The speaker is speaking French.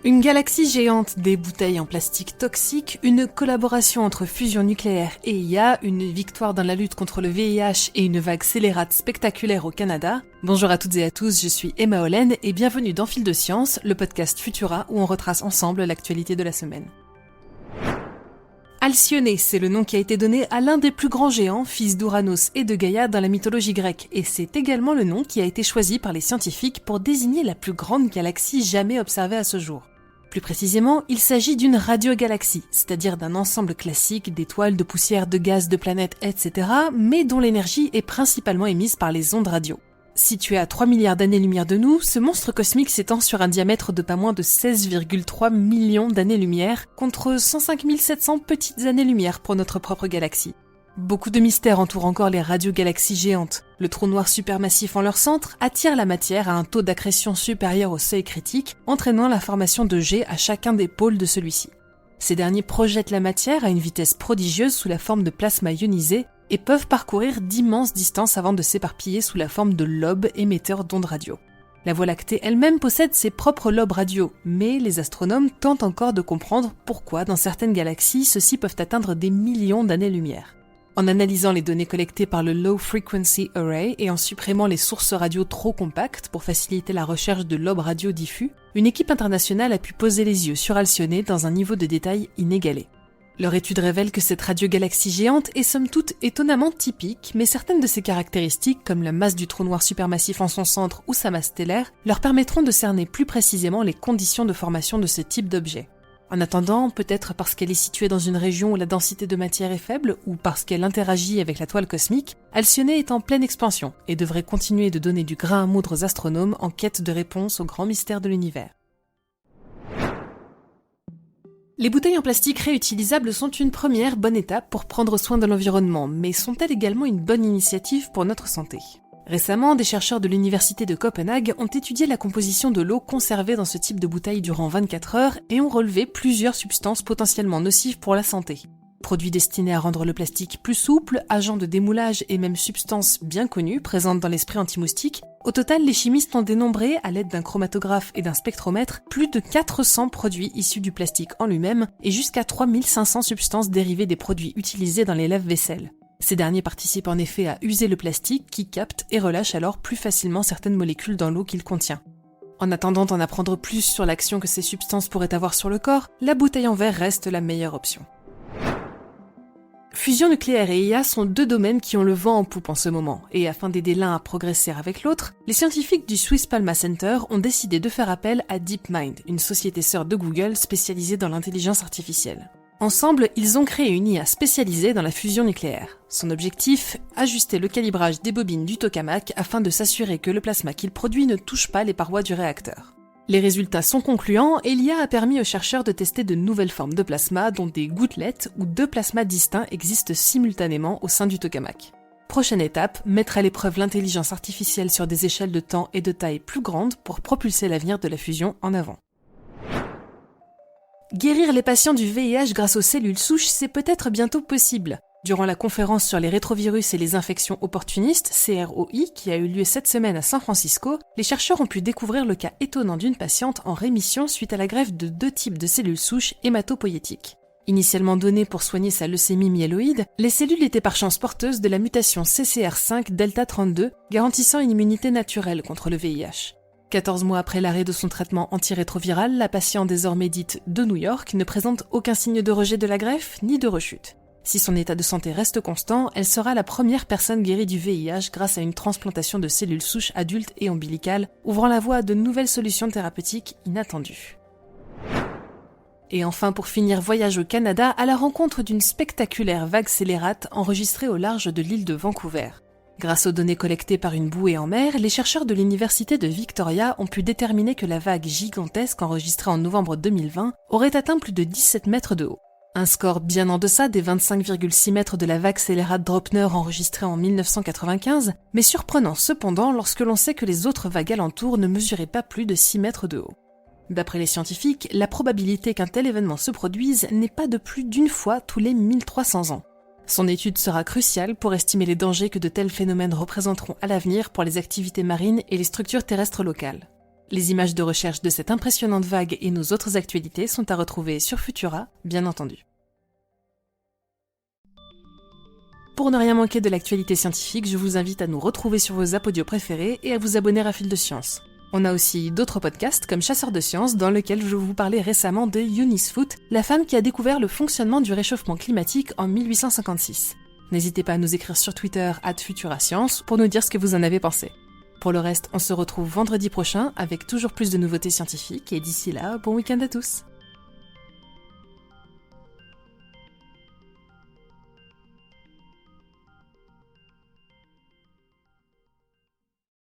Une galaxie géante, des bouteilles en plastique toxique, une collaboration entre fusion nucléaire et IA, une victoire dans la lutte contre le VIH et une vague scélérate spectaculaire au Canada. Bonjour à toutes et à tous, je suis Emma Hollen et bienvenue dans Fil de Science, le podcast Futura où on retrace ensemble l'actualité de la semaine. Alcyone, c'est le nom qui a été donné à l'un des plus grands géants, fils d'Ouranos et de Gaïa dans la mythologie grecque, et c'est également le nom qui a été choisi par les scientifiques pour désigner la plus grande galaxie jamais observée à ce jour. Plus précisément, il s'agit d'une radiogalaxie, c'est-à-dire d'un ensemble classique d'étoiles, de poussières, de gaz, de planètes, etc., mais dont l'énergie est principalement émise par les ondes radio. Situé à 3 milliards d'années-lumière de nous, ce monstre cosmique s'étend sur un diamètre de pas moins de 16,3 millions d'années-lumière, contre 105 700 petites années-lumière pour notre propre galaxie. Beaucoup de mystères entourent encore les radiogalaxies géantes. Le trou noir supermassif en leur centre attire la matière à un taux d'accrétion supérieur au seuil critique, entraînant la formation de jets à chacun des pôles de celui-ci. Ces derniers projettent la matière à une vitesse prodigieuse sous la forme de plasma ionisé et peuvent parcourir d'immenses distances avant de s'éparpiller sous la forme de lobes émetteurs d'ondes radio. La Voie lactée elle-même possède ses propres lobes radio, mais les astronomes tentent encore de comprendre pourquoi dans certaines galaxies ceux-ci peuvent atteindre des millions d'années-lumière. En analysant les données collectées par le Low Frequency Array et en supprimant les sources radio trop compactes pour faciliter la recherche de lobes radio diffus, une équipe internationale a pu poser les yeux sur Alcyone dans un niveau de détail inégalé. Leur étude révèle que cette radiogalaxie géante est somme toute étonnamment typique, mais certaines de ses caractéristiques, comme la masse du trou noir supermassif en son centre ou sa masse stellaire, leur permettront de cerner plus précisément les conditions de formation de ce type d'objet. En attendant, peut-être parce qu'elle est située dans une région où la densité de matière est faible, ou parce qu'elle interagit avec la toile cosmique, Alcyone est en pleine expansion et devrait continuer de donner du grain à moudre aux astronomes en quête de réponses aux grands mystères de l'univers. Les bouteilles en plastique réutilisables sont une première bonne étape pour prendre soin de l'environnement, mais sont-elles également une bonne initiative pour notre santé ? Récemment, des chercheurs de l'université de Copenhague ont étudié la composition de l'eau conservée dans ce type de bouteille durant 24 heures et ont relevé plusieurs substances potentiellement nocives pour la santé. Produits destinés à rendre le plastique plus souple, agents de démoulage et même substances bien connues présentes dans les sprays anti-moustiques, au total, les chimistes ont dénombré, à l'aide d'un chromatographe et d'un spectromètre, plus de 400 produits issus du plastique en lui-même et jusqu'à 3500 substances dérivées des produits utilisés dans les lave-vaisselle. Ces derniers participent en effet à user le plastique qui capte et relâche alors plus facilement certaines molécules dans l'eau qu'il contient. En attendant d'en apprendre plus sur l'action que ces substances pourraient avoir sur le corps, la bouteille en verre reste la meilleure option. Fusion nucléaire et IA sont deux domaines qui ont le vent en poupe en ce moment, et afin d'aider l'un à progresser avec l'autre, les scientifiques du Swiss Palma Center ont décidé de faire appel à DeepMind, une société sœur de Google spécialisée dans l'intelligence artificielle. Ensemble, ils ont créé une IA spécialisée dans la fusion nucléaire. Son objectif, ajuster le calibrage des bobines du tokamak afin de s'assurer que le plasma qu'il produit ne touche pas les parois du réacteur. Les résultats sont concluants et l'IA a permis aux chercheurs de tester de nouvelles formes de plasma dont des gouttelettes ou deux plasmas distincts existent simultanément au sein du tokamak. Prochaine étape, mettre à l'épreuve l'intelligence artificielle sur des échelles de temps et de taille plus grandes pour propulser l'avenir de la fusion en avant. Guérir les patients du VIH grâce aux cellules souches, c'est peut-être bientôt possible. Durant la conférence sur les rétrovirus et les infections opportunistes, CROI, qui a eu lieu cette semaine à San Francisco, les chercheurs ont pu découvrir le cas étonnant d'une patiente en rémission suite à la greffe de deux types de cellules souches hématopoïétiques. Initialement données pour soigner sa leucémie myéloïde, les cellules étaient par chance porteuses de la mutation CCR5 delta 32, garantissant une immunité naturelle contre le VIH. 14 mois après l'arrêt de son traitement antirétroviral, la patiente désormais dite de New York ne présente aucun signe de rejet de la greffe ni de rechute. Si son état de santé reste constant, elle sera la première personne guérie du VIH grâce à une transplantation de cellules souches adultes et ombilicales, ouvrant la voie à de nouvelles solutions thérapeutiques inattendues. Et enfin, pour finir, voyage au Canada à la rencontre d'une spectaculaire vague scélérate enregistrée au large de l'île de Vancouver. Grâce aux données collectées par une bouée en mer, les chercheurs de l'université de Victoria ont pu déterminer que la vague gigantesque enregistrée en novembre 2020 aurait atteint plus de 17 mètres de haut. Un score bien en deçà des 25,6 mètres de la vague scélérate Dropner enregistrée en 1995, mais surprenant cependant lorsque l'on sait que les autres vagues alentours ne mesuraient pas plus de 6 mètres de haut. D'après les scientifiques, la probabilité qu'un tel événement se produise n'est pas de plus d'une fois tous les 1300 ans. Son étude sera cruciale pour estimer les dangers que de tels phénomènes représenteront à l'avenir pour les activités marines et les structures terrestres locales. Les images de recherche de cette impressionnante vague et nos autres actualités sont à retrouver sur Futura, bien entendu. Pour ne rien manquer de l'actualité scientifique, je vous invite à nous retrouver sur vos apps audio préférés et à vous abonner à Fil de Science. On a aussi d'autres podcasts comme Chasseurs de Sciences dans lequel je vous parlais récemment de Eunice Foote, la femme qui a découvert le fonctionnement du réchauffement climatique en 1856. N'hésitez pas à nous écrire sur Twitter @futurascience pour nous dire ce que vous en avez pensé. Pour le reste, on se retrouve vendredi prochain avec toujours plus de nouveautés scientifiques et d'ici là, bon week-end à tous.